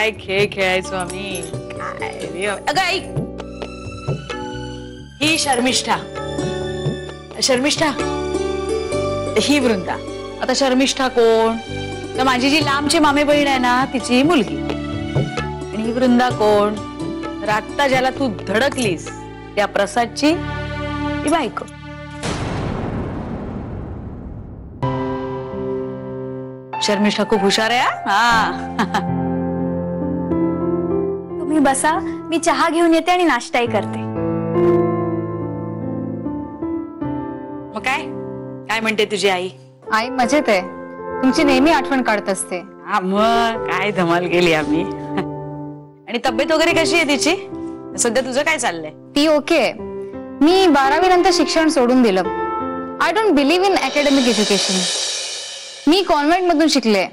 काय खेळ खेळायचो आम्ही. अगं आई, ही शर्मिष्ठा. शर्मिष्ठा ही वृंदा. आता शर्मिष्ठा कोण? तर माझी जी लांबची मामे बहीण आहे ना तिची मुलगी. आणि ही वृंदा कोण? तर आत्ता ज्याला तू धडकलीस त्या प्रसादची ही बायको. शर्मिष्ठा खूप हुशार आहे. हा तुम्ही बसा, मी चहा घेऊन येते आणि नाश्ताही करते. मग काय काय म्हणते तुझी आई? आई मजेत आहे. तुमची नेहमी आठवण काढत असते. हा मग काय धमाल केली आम्ही. आणि तब्येत वगैरे कशी आहे तिची? सध्या तुझं काय चाललंय? ती ओके आहे. मी 12वी नंतर शिक्षण सोडून दिलं. I don't believe in academic education. Me convent मधून शिकले,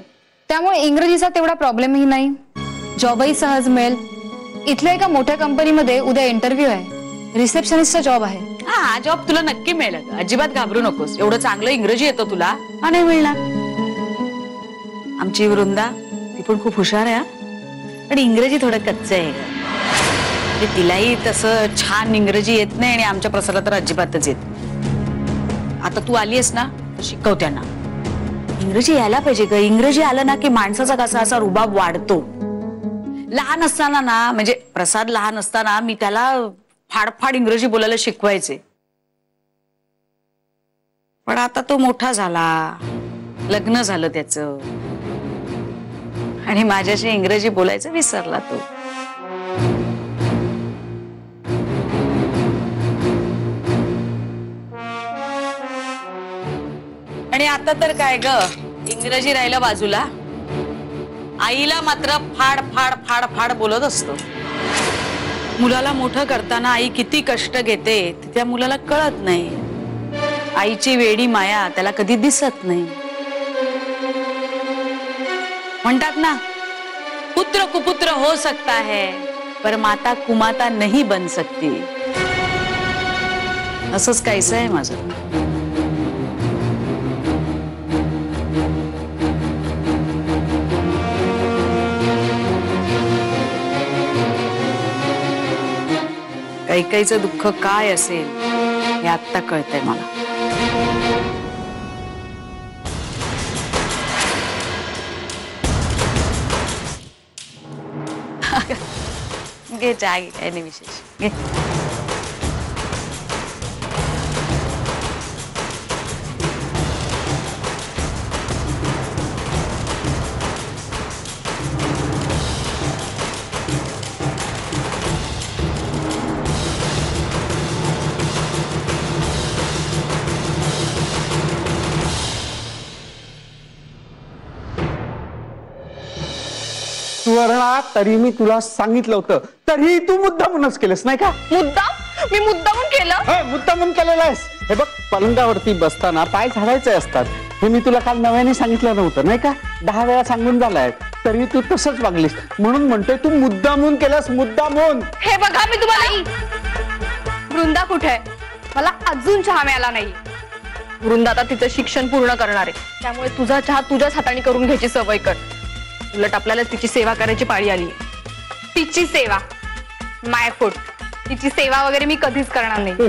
त्यामुळे इंग्रजीचा तेवढा प्रॉब्लेमही नाही. जॉबही सहज मिळेल. इथल्या एका मोठ्या कंपनीमध्ये उद्या इंटरव्ह्यू आहे. रिसेप्शनिस्टचा जॉब आहे. हा जॉब तुला नक्की मिळेल. अजिबात घाबरू नकोस. एवढं चांगलं इंग्रजी येतं तुला. हा नाही मिळणार. आमची वृंदा ती पण खूप हुशार आहे. पण इंग्रजी थोडं कच्चं आहे. म्हणजे तिलाही तसं छान इंग्रजी येत नाही आणि आमच्या प्रसाराला तर अजिबातच येत. आता तू आलीयस ना, शिकव त्यांना. इंग्रजी यायला पाहिजे ग. इंग्रजी आलं ना की माणसाचा कसा असा रुबाब वाढतो. लहान असताना ना, म्हणजे प्रसाद लहान असताना मी त्याला फाडफाड इंग्रजी बोलायला शिकवायचे. पण आता तो मोठा झाला, लग्न झालं त्याचं, आणि माझ्याशी इंग्रजी बोलायचं विसरला तो. आणि आता तर काय ग, इंग्रजी राहिलं बाजूला, आईला मात्र फाड फाड फाड फाड बोलत असतो. मुलाला मोठं करताना आई किती कष्ट घेते ते त्या मुलाला कळत नाही. आईची वेडी माया त्याला कधी दिसत नाही. म्हणतात ना, पुत्र कुपुत्र हो सकता है पर माता कुमाता नहीं बन सकती. असंच काहीसं आहे माझं. कैकेयीचं दुःख काय असेल हे आत्ता कळतंय मला. घे चहा घे, काही नाही विशेष. घे. सुवर्णा, तरी मी तुला सांगितलं होतं, तरी तू मुद्दामूनच केलंस नाही का? मुद्दाम? मी मुद्दामून केलं? मुद्दामून केलेलं आहेस. हे बघ, पलंगावरती बसताना पाय झाडायचे असतात. हे मी तुला काल नव्याने सांगितलं नव्हतं नाही का? 10 वेळा सांगून झालाय, तरी तू तसंच वागलीस. म्हणून म्हणतोय तू मुद्दामून केलंस, मुद्दामून. हे बघा, मी तुम्हाला. वृंदा कुठे आहे? मला अजून चहा मिळाला नाही. वृंदा आता तिचं शिक्षण पूर्ण करणार आहे, त्यामुळे तुझा चहा तुझ्याच हाताने करून घ्यायची सवय कर. उलट आपल्याला तिची सेवा करायची पाळी आली. तिची सेवा, माय फूड. तिची सेवा वगैरे मी कधीच करणार नाही.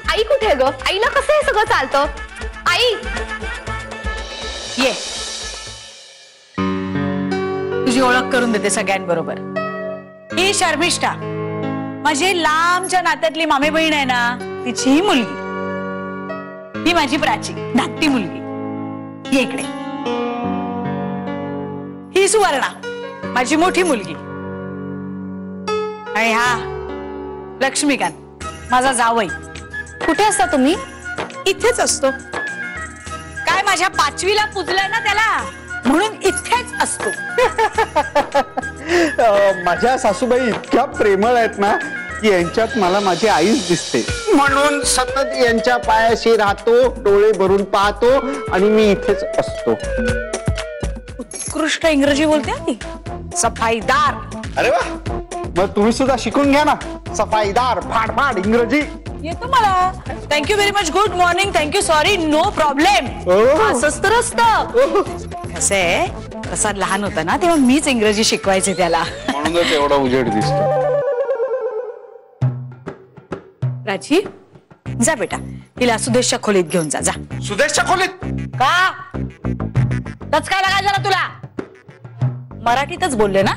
आई कुठे ग? आईला कसं हे सगळं चालतं? आई ये, तुझी ओळख करून देते सगळ्यांबरोबर. ही शर्मिष्ठा, माझी लांबच्या नात्यातली मामे बहीण आहे ना, तिची ही मुलगी. ही माझी प्राची, धाकटी मुलगी. ये इकडे. ही सुवर्णा, माझी मोठी मुलगी. आणि हा लक्ष्मीकांत, माझा जावई. कुठे असता तुम्ही? इथेच असतो. काय माझ्या 5वीला पुजलंय ना त्याला, म्हणून इथेच असतो. माझ्या सासूबाई इतक्या प्रेमळ आहेत ना की यांच्यात मला माझी आईच दिसते. म्हणून सतत यांच्या पायाशी राहतो, डोळे भरून पाहतो आणि मी इथेच असतो. उत्कृष्ट इंग्रजी बोलते ती. सफाईदार. अरे वा, मग तुम्ही सुद्धा शिकून घ्या ना. सफाईदार फाडफाड इंग्रजी येतो मला. Thank you very much. Good morning. Thank you. Sorry. No problem. असंच तर असतं. कसं आहे, प्रसाद लहान होता ना तेव्हा मीच इंग्रजी शिकवायचे त्याला. म्हणूनच एवढा उजेड दिसतो. राजी जा बेटा, तिला सुदेशच्या खोलीत घेऊन जा. जा सुदेशच्या खोलीत का काय लागा जरा तुला, मराठीतच बोलले ना.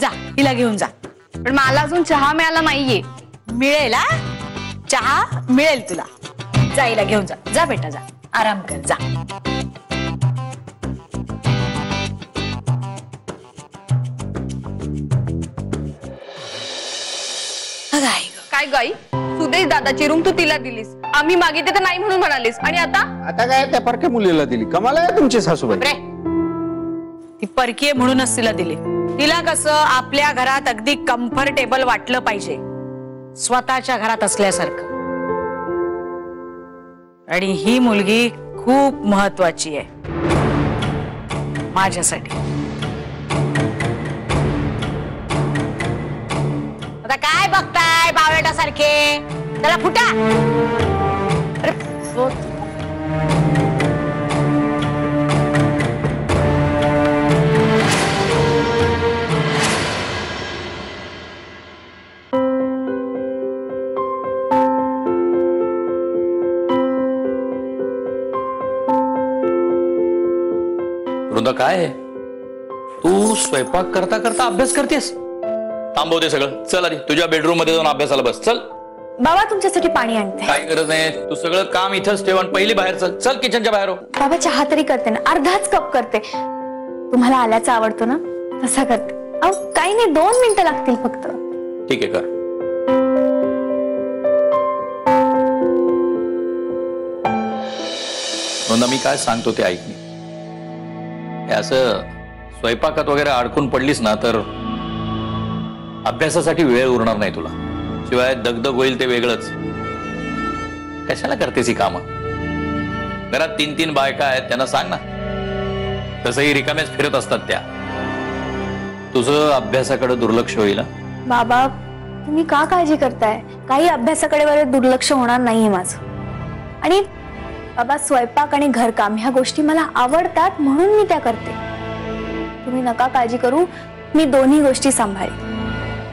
जा तिला घेऊन जा. पण मला अजून चहा मिळाला नाहीये. मिळेल हा, चहा मिळेल तुला. जा हिला घेऊन जा. जा बेटा जा, आराम कर जा. काय गाई, सुदेश दादाची रूम तू तिला दिलीस, आम्ही मागितले तर नाही म्हणून म्हणालीस, आणि आता काय त्या परक्या मुलीला दिली. कमाल आहे तुमची सासूबाई. ती परकीय म्हणूनच तिला दिली. तिला कसं आपल्या घरात अगदी कम्फर्टेबल वाटलं पाहिजे, स्वतःच्या घरात असल्यासारखं. आणि ही मुलगी खूप महत्वाची आहे माझ्यासाठी. आता काय बघताय बावळटासारखे, त्याला फुटा. वृंदा काय आहे, तू स्वयंपाक करता करता अभ्यास करतेस? थांबवते सगळं, चल आधी तुझ्या बेडरूम मध्ये जाऊन अभ्यासाला बस. चल बाबा तुमच्यासाठी पाणी आणते. काही गरज नाही, तू सगळं काम इथंच ठेव आणि पहिली बाहेर चल. चल किचनच्या बाहेर हो. बाबा चहा तरी करते ना, अर्धाच कप करते. तुम्हाला आल्याचा आवडतो ना, तसा करते. अहो काही नाही, 2 मिनिटं लागतील फक्त. ठीक आहे कर. वृंदा मी काय सांगतो ते ऐक. मी असं स्वयंपाकात वगैरे अडकून पडलीस ना तर अभ्यासासाठी वेळ उरणार नाही तुला. शिवाय दगदग होईल ते वेगळंच. कशाला करतेस ही कामं? घरात 3-3 बायका आहेत, त्यांना सांग ना. तसंही रिकामेच फिरत असतात त्या. तुझं अभ्यासाकडे दुर्लक्ष होईल. बाबा तुम्ही का काळजी करताय? काही अभ्यासाकडे वगैरे दुर्लक्ष होणार नाहीये माझं. आणि बाबा स्वयंपाक आणि घरकाम ह्या गोष्टी मला आवडतात म्हणून मी त्या करते. तुम्ही नका काळजी करू, मी दोन्ही गोष्टी सांभाळेन.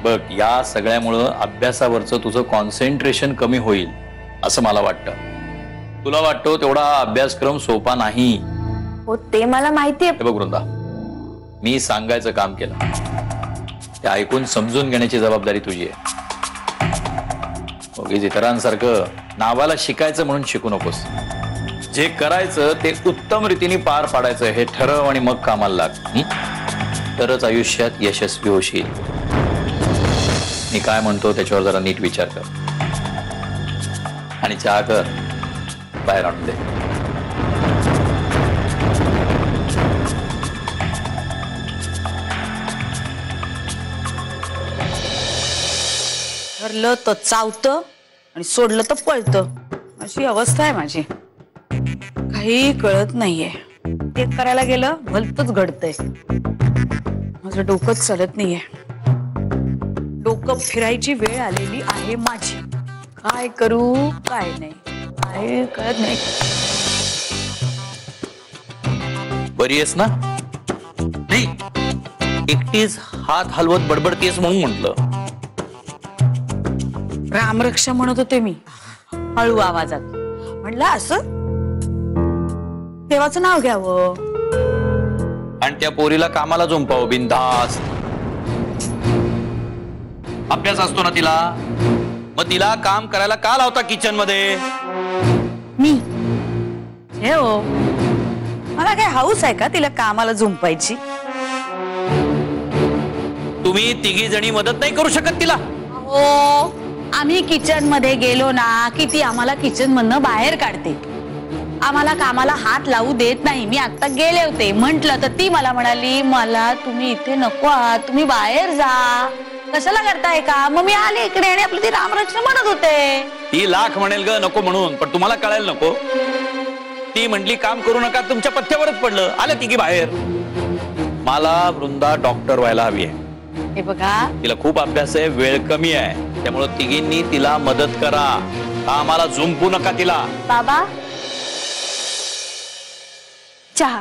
बघ, या सगळ्यामुळं अभ्यासावरचं तुझं कॉन्सन्ट्रेशन कमी होईल असं मला वाटतं. तुला वाटतो तेवढा अभ्यासक्रम सोपा नाही. हो ते मला माहितीये. बघ वृंदा, मी सांगायचं काम केलं, ते ऐकून समजून घेण्याची जबाबदारी तुझी आहे. उगीच इतरांसारखं नावाला शिकायचं म्हणून शिकू नकोस. जे करायचं ते उत्तम रीतीने पार पाडायचं हे ठरव आणि मग कामाला लाग. तरच आयुष्यात यशस्वी होशील. मी काय म्हणतो त्याच्यावर जरा नीट विचार कर. आणि चहा कर, बाहेर आणून दे. धरलं तर चावतं आणि सोडलं तर पळतं, अशी अवस्था आहे माझी. काही कळत नाहीये. ते करायला गेलं भलतच घडतंय. माझं डोकंच चालत नाहीये. डोकं फिरायची वेळ आलेली आहे माझी. काय करू काय नाही, काय कळत नाही. बरी आहेस ना? नाही, एकटीच हात हलवत बडबडतेस म्हणून म्हटलं. रामरक्षा म्हणत होते मी हळू आवाजात. म्हणलं असं देवाचं नाव घ्यावं आणि त्या पोरीला कामाला झोंपावं बिनधास्त. अभ्यास असतो ना तिला, मग तिला काम करायला का लावता किचन मध्ये? मी हे हो, मला काय हाऊस आहे का तिला कामाला झुंपायची? तुम्ही तिघी जणी मदत नाही करू शकत तिला? हो, आम्ही किचन मध्ये गेलो ना की ती आम्हाला किचन मधनं बाहेर काढते. आम्हाला कामाला हात लावू देत नाही. मी आता गेले होते, म्हंटल तर ती मला म्हणाली, मला तुम्ही इथे नको आहात, तुम्ही बाहेर जा. कशाला करताय का? मग मी आले इकडे आणि आपली ती रामरक्षा म्हणत होते. ती लाख म्हणेल ग नको म्हणून, पण तुम्हाला कळायला नको. ती म्हटली काम करू नका, तुमच्या पथ्यावरच पडलं, आलं तिघी बाहेर. मला वृंदा डॉक्टर व्हायला हवी आहे. हे बघा, तिला खूप अभ्यास आहे, वेळ कमी आहे, त्यामुळे तिघींनी तिला मदत करा. कामाला झुंपू नका तिला. बाबा चहा.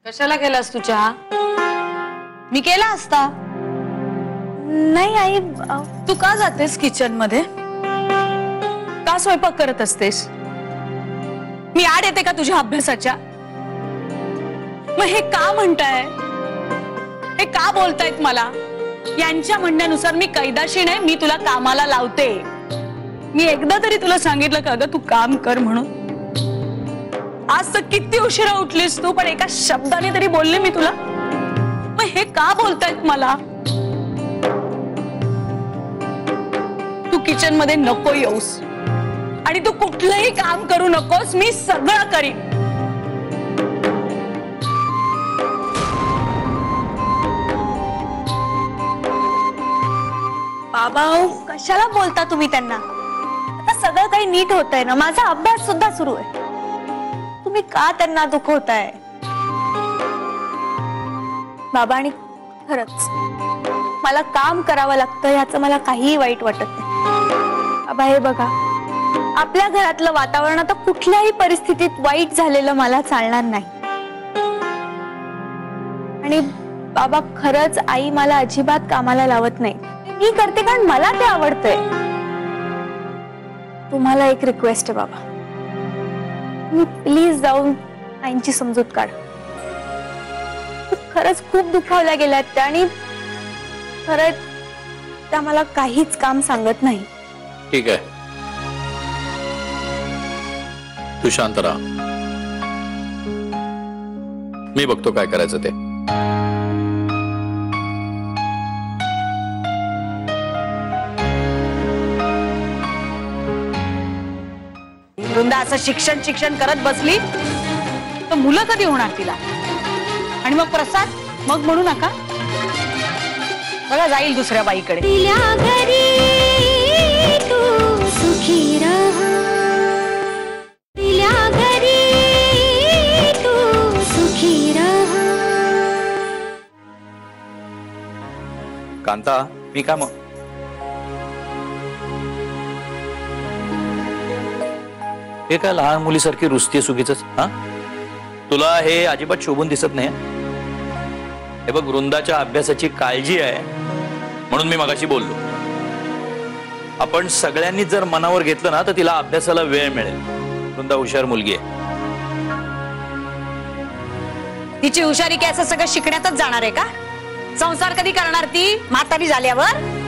कशाला केलास तू चहा? मी केला असता. नाही आई, तू का जातेस किचन मध्ये? का स्वयंपाक करत असतेस? मी आड येते का तुझ्या अभ्यासाच्या? मग हे का म्हणताय? हे का बोलतायत मला? यांच्या म्हणण्यानुसार मी कैदाशी नाही, मी तुला कामाला लावते. मी एकदा तरी तुला सांगितलं का ग तू काम कर म्हणून? आज तर किती उशिरा उठलीस तू, पण एका शब्दाने तरी बोलले मी तुला. मग हे का बोलतायत मला? तू किचन मध्ये नको येऊस आणि तू कुठलंही काम करू नकोस, मी सगळं करीन. बाबा कशाला बोलता तुम्ही त्यांना? आता सगळं काही नीट होतंय ना, माझा अभ्यास सुद्धा सुरू आहे. तुम्ही का त्यांना दुखवताय? बाबा आणि खरंच मला काम करावं लागतं याचं मला काहीही वाईट वाटत नाही. बाबा हे बघा, आपल्या घरातलं वातावरण आता कुठल्याही परिस्थितीत वाईट झालेलं मला चालणार नाही. आणि बाबा खरंच आई मला अजिबात कामाला लावत नाही, मी करते कारण मला ते आवडतंय. तुम्हाला एक रिक्वेस्ट आहे बाबा, मी प्लीज जाऊन आईंची समजूत काढ. खरंच खूप दुखावल्या गेल्यात त्या आणि खरंच त्या मला काहीच काम सांगत नाही. ठीक आहे, तू शांत राहा, मी बघतो काय करायचं ते. वृंदा असं शिक्षण शिक्षण करत बसली तर मुलं कधी होणार तिला? आणि मग प्रसाद, मग म्हणू नका. बघा जाईल दुसऱ्या बाईकडे. तिला घरी तू सुखी रहा, तिला घरी तू सुखी रहा. कांता, मी का मग हे काय लहान मुलीसारखी रुसतीये सुगीच? हा, तुला हे अजिबात शोभून दिसत नाही. हे बघ, वृंदाच्या अभ्यासाची काळजी आहे म्हणून मी मगाशी बोललो. आपण सगळ्यांनी जर मनावर घेतलं ना तर तिला अभ्यासाला वेळ मिळेल. वृंदा हुशार मुलगी आहे. तिची हुशारी काय असं सगळं शिकण्यातच जाणार आहे का? संसार कधी करणार ती म्हातारी झाल्यावर?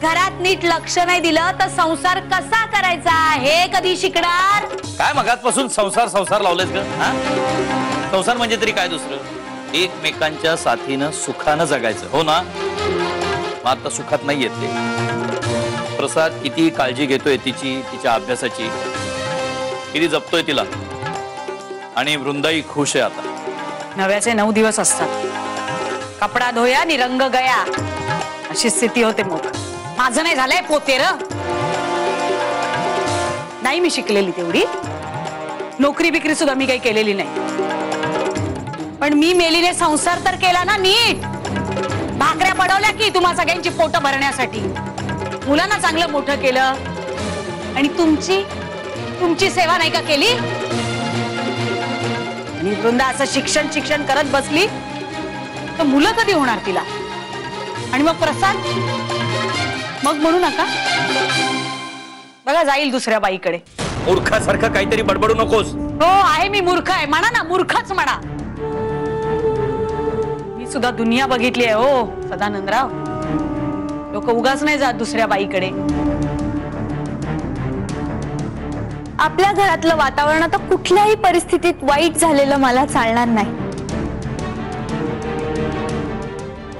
घरात नीट लक्ष नाही दिलं तर संसार कसा करायचा हे कधी शिकणार? काय मगाचपासून संसार संसार लावलेस ग? संसार म्हणजे तरी काय दुसरं? एकमेकांच्या साथीनं सुखानं जगायचं, हो ना? मग आता सुखात नाही येत ते. प्रसाद किती काळजी घेतोय तिच्या अभ्यासाची, किती जपतोय तिला. आणि वृंदाई खुश आहे. आता नव्याचे 9 दिवस असतात. कपडा धोया आणि रंग गया अशी स्थिती होते. मग माझं नाही झालंय पोतेर. नाही मी शिकलेली तेवढी, नोकरी बिकरी सुद्धा मी काही केलेली नाही. पण मी मेलीने संसार तर केला ना नीट. भाकऱ्या पडवल्या की तुम्हा सगळ्यांची पोट भरण्यासाठी. मुलांना चांगलं मोठं केलं. आणि तुमची सेवा नाही का केली? आणि वृंदा असं शिक्षण शिक्षण करत बसली तर मुलं कधी होणार तिला? आणि मग प्रसाद, मग म्हणू नका. बघा जाईल दुसऱ्या बाईकडे. मूर्खासारखं काहीतरी बडबडू नकोस. हो आहे, मी मूर्ख आहे. म्हणा ना, मूर्खच म्हणा. मी सुद्धा दुनिया बघितली आहे हो सदानंदराव. लोक उगाच नाही जात दुसऱ्या बाईकडे. आपल्या घरातलं वातावरण आता कुठल्याही परिस्थितीत वाईट झालेलं मला चालणार नाही.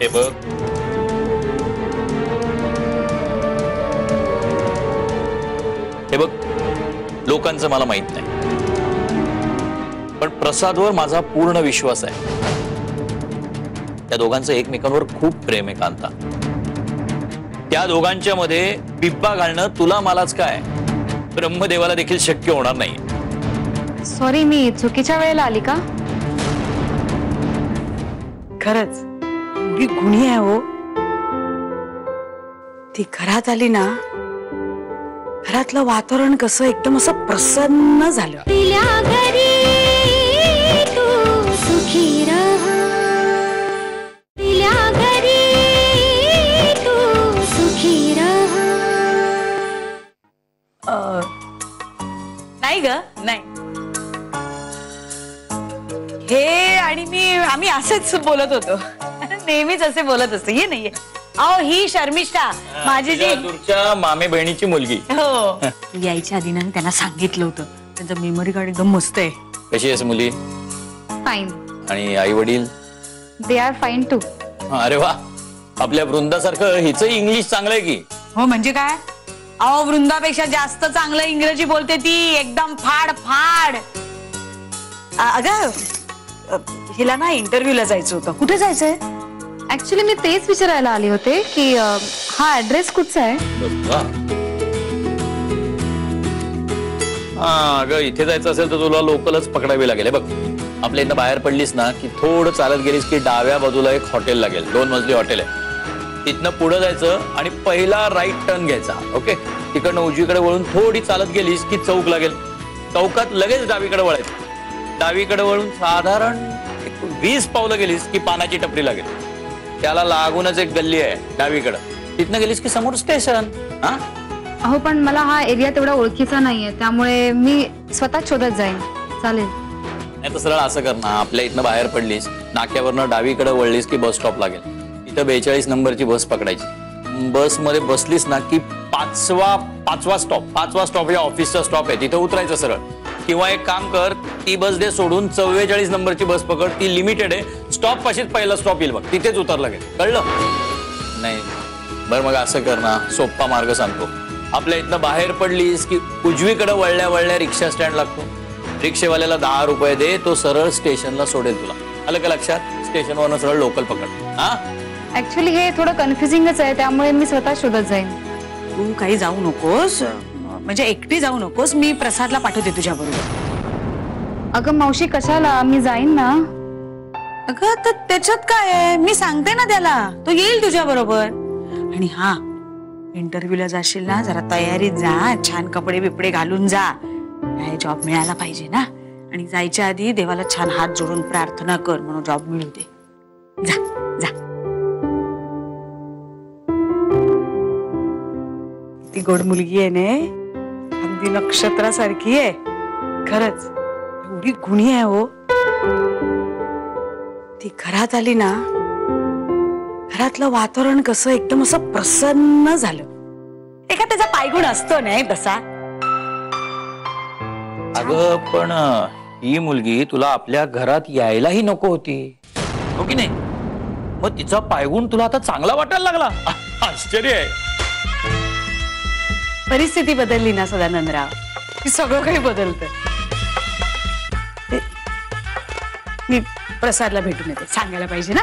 हे बघ, लोकांचं मला माहित नाही, पण प्रसादवर माझा पूर्ण विश्वास आहे. त्या दोघांचं एकमेकांवर खूप प्रेम आहे कांता. त्या दोघांच्या मध्ये बिब्बा घालणं तुला मलाच काय, ब्रह्मदेवाला देखील शक्य होणार नाही. सॉरी, मी चुकीच्या वेळेला आली का? खरंच एवढी गुणी आहे हो. ती घरात आली ना, घरातलं वातावरण कसं एकदम असं प्रसन्न झालं. तिला घरी तू नाही ग, नाही. हे आणि आम्ही असेच बोलत होतो. नेहमीच असे बोलत असतो. हे नाहीये. अहो, ही शर्मिष्ठा माझी जी दूरच्या मामे बहिणीची मुलगी. हो, यायच्या आधी ना त्यांना सांगितलं होतं. त्यांचं मेमरी कार्ड एकदम मस्त आहे. कशी आहेस मुली? फाईन. आणि आई वडील? They are fine too. अरे वा, आपल्या वृंदासारखं हिचं इंग्लिश चांगलं आहे की. हो, म्हणजे काय? अहो, वृंदापेक्षा जास्त चांगलं इंग्रजी बोलते ती. एकदम फाड फाड. अगं, हिला ना इंटरव्ह्यूला जायचं होतं. कुठे जायचंय? ऍक्च्युली मी तेच विचारायला आले होते की हा ऍड्रेस कुठचा आहे. अगं, इथे जायचं असेल तर तुला लोकलच पकडावी लागेल. बघ, आपल्या इथं बाहेर पडलीस ना की थोडं चालत गेलीस की डाव्या बाजूला एक हॉटेल लागेल. 2 मजली हॉटेल आहे. तिथनं पुढे जायचं आणि पहिला राईट टर्न घ्यायचा. ओके, तिकडनं उजवीकडे वळून थोडी चालत गेलीस की चौक लागेल. चौकात लगेच डावीकडे वळायचं. डावीकडे वळून साधारण 20 पावलं गेलीस की पानाची टपरी लागेल. त्याला लागूनच एक गल्ली आहे डावीकडं. तिथनं गेलीस की समोर स्टेशन. हा, अहो, पण मला हा एरिया तेवढा ओळखीचा नाहीये, त्यामुळे मी स्वतः शोधत जाईन. चालेल? नाही तर सरळ असं कर ना, आपल्या इथनं बाहेर पडलीस, नाक्यावरनं डावीकडे वळलीस की बस स्टॉप लागेल. तिथं 42 नंबरची बस पकडायची. बसमध्ये बसलीस ना की पाचवा स्टॉप या ऑफिसचा स्टॉप आहे. तिथं उतरायचं सरळ. किंवा एक काम कर, ती बस दे सोडून 44 नंबरची बस पकड. ती लिमिटेड आहे. स्टॉप पाशीच पहिला स्टॉप येईल बघ, तिथेच उतर लागेल. कळलं? नाही बरं, मग असं कर ना, सोप्पा मार्ग सांगतो. आपल्या इथनं बाहेर पडलीस की उजवीकडे वळल्या वळल्या रिक्षा स्टँड लागतो. रिक्षेवाल्याला 10 रुपये दे, तो सरळ स्टेशनला सोडेल तुला. आलं का लक्षात? स्टेशनवरनं सरळ लोकल पकड. हा, ऍक्च्युली हे थोडं कन्फ्युजिंगच आहे, त्यामुळे मी स्वतः शोधत जाईन. तू काही जाऊ नकोस, म्हणजे एकटी जाऊ नकोस. मी प्रसादला पाठवते तुझ्या बरोबर. अगं मावशी, कशाला? मी जाईन ना. अगं, तर त्याच्यात काय आहे? मी सांगते ना त्याला, तो येईल तुझ्या बरोबर. आणि हा, इंटरव्ह्यूला जाशील ना, जरा तयारीत जा. छान कपडे बिपडे घालून जा. काय जॉब मिळाला पाहिजे ना. आणि जायच्या आधी देवाला छान हात जोडून प्रार्थना कर म्हणून जॉब मिळू दे. जा जा. ती गोड मुलगी आहे ने, अगदी नक्षत्रासारखी आहे. खरंच एवढी गुणी आहे हो. ती घरात आली ना, घरातलं वातावरण कसं एकदम असं प्रसन्न झालं. एका त्याचा पायगुण असतो नाही तसा. अगं, पण ही मुलगी तुला आपल्या घरात यायलाही नको होती, हो की नाही? मग तिचा पायगुण तुला आता चांगला वाटायला लागला. आश्चर्य आहे. परिस्थिती बदलली ना सदानंदराव, की सगळं काही बदलतं. मी प्रसादला भेटून येते, सांगायला पाहिजे ना.